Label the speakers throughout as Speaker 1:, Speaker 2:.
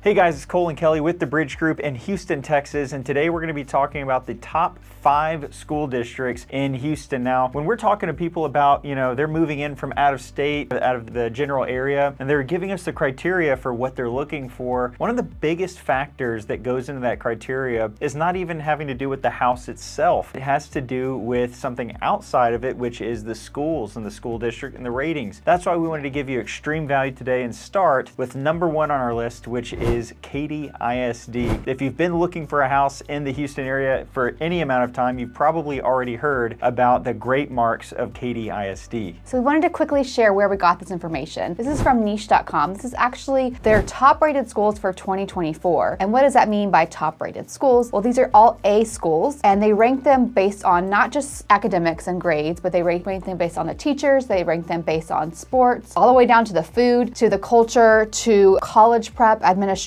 Speaker 1: Hey guys, it's Cole and Kelly with the Bridge Group in Houston, Texas, and today we're going to be talking about the top 5 school districts in Houston. Now, when we're talking to people about, they're moving in from out of state, out of the general area, and they're giving us the criteria for what they're looking for, one of the biggest factors that goes into that criteria is not even having to do with the house itself. It has to do with something outside of it, which is the schools and the school district and the ratings. That's why we wanted to give you extreme value today and start with number 1 on our list, which is Katy ISD. If you've been looking for a house in the Houston area for any amount of time, you've probably already heard about the great marks of Katy ISD.
Speaker 2: So we wanted to quickly share where we got this information. This is from niche.com. This is actually their top rated schools for 2024. And what does that mean by top rated schools? Well, these are all A schools, and they rank them based on not just academics and grades, but they rank them based on the teachers, they rank them based on sports, all the way down to the food, to the culture, to college prep, administration,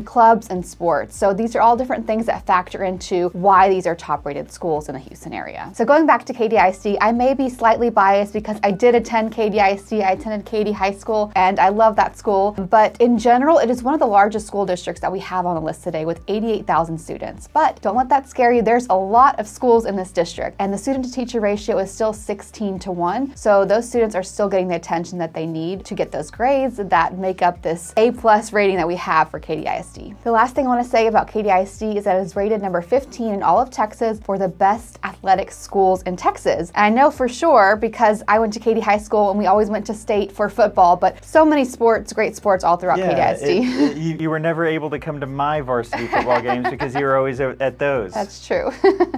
Speaker 2: clubs, and sports. So these are all different things that factor into why these are top rated schools in the Houston area. So going back to Katy ISD, I may be slightly biased because I did attend Katy ISD. I attended Katy High School and I love that school. But in general, it is one of the largest school districts that we have on the list today with 88,000 students. But don't let that scare you. There's a lot of schools in this district and the student to teacher ratio is still 16:1. So those students are still getting the attention that they need to get those grades that make up this A+ rating that we have for Katy ISD. The last thing I want to say about Katy ISD is that it is rated number 15 in all of Texas for the best athletic schools in Texas. And I know for sure because I went to Katy High School and we always went to state for football, but so many sports, great sports all throughout Katy ISD.
Speaker 1: You were never able to come to my varsity football games because you were always at those.
Speaker 2: That's true.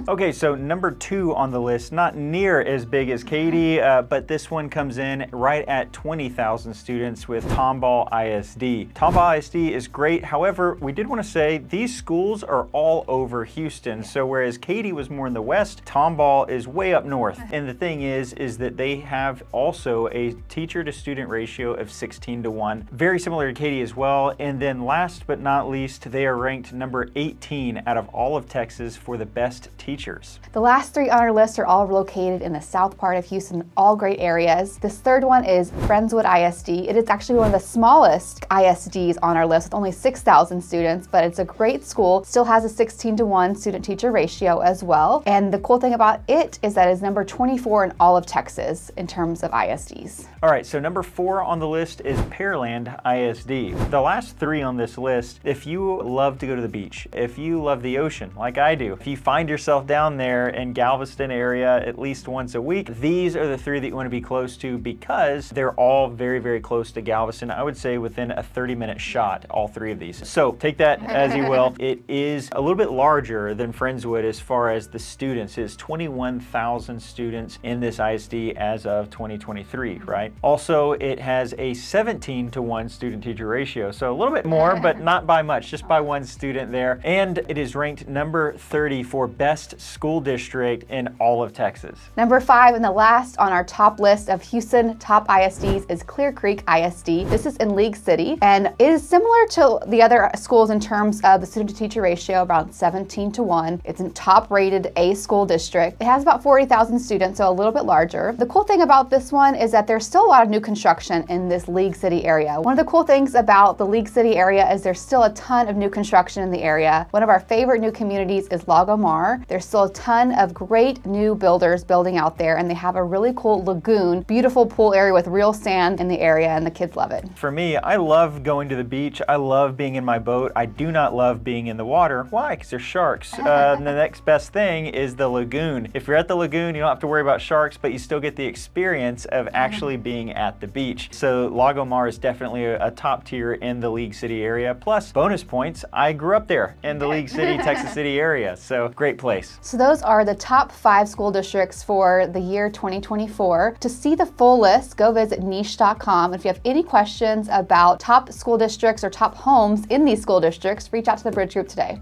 Speaker 1: Okay, so number 2 on the list, not near as big as Katy, but this one comes in right at 20,000 students with Tomball ISD. Tomball ISD is great. However, we did want to say these schools are all over Houston. So whereas Katy was more in the west, Tomball is way up north. And the thing is that they have also a teacher to student ratio of 16:1, very similar to Katy as well. And then last but not least, they are ranked number 18 out of all of Texas for the best teachers.
Speaker 2: The last 3 on our list are all located in the south part of Houston, all great areas. This third one is Friendswood ISD. It is actually one of the smallest ISDs on our list with only 6,000 students, but it's a great school. Still has a 16:1 student-teacher ratio as well. And the cool thing about it is that it's number 24 in all of Texas in terms of ISDs.
Speaker 1: All right, so number 4 on the list is Pearland ISD. The last 3 on this list, if you love to go to the beach, if you love the ocean like I do, if you find yourself down there in Galveston area at least once a week, these are the 3 that you want to be close to because they're all very, very close to Galveston. I would say within a 30-minute shot, all 3 of these. So take that as you will. It is a little bit larger than Friendswood as far as the students. It's 21,000 students in this ISD as of 2023, right? Also, it has a 17:1 student-teacher ratio. So a little bit more, but not by much, just by 1 student there. And it is ranked number 30 for best school district in all of Texas.
Speaker 2: Number 5 and the last on our top list of Houston top ISDs is Clear Creek ISD. This is in League City and it is similar to the other schools in terms of the student to teacher ratio, around 17:1. It's a top rated A school district. It has about 40,000 students, so a little bit larger. The cool thing about this one is that there's still a lot of new construction in this League City area. One of the cool things about the League City area is there's still a ton of new construction in the area. One of our favorite new communities is Lago Mar. There's still a ton of great new builders building out there, and they have a really cool lagoon, beautiful pool area with real sand in the area, and the kids love it.
Speaker 1: For me, I love going to the beach. I love being in my boat. I do not love being in the water. Why? Because there's sharks. The next best thing is the lagoon. If you're at the lagoon, you don't have to worry about sharks, but you still get the experience of actually being at the beach. So Lago Mar is definitely a top tier in the League City area. Plus, bonus points, I grew up there in the League City, Texas City area. So great place.
Speaker 2: So those are the top 5 school districts for the year 2024. To see the full list, go visit niche.com. If you have any questions about top school districts or top homes in these school districts, reach out to the Bridge Group today.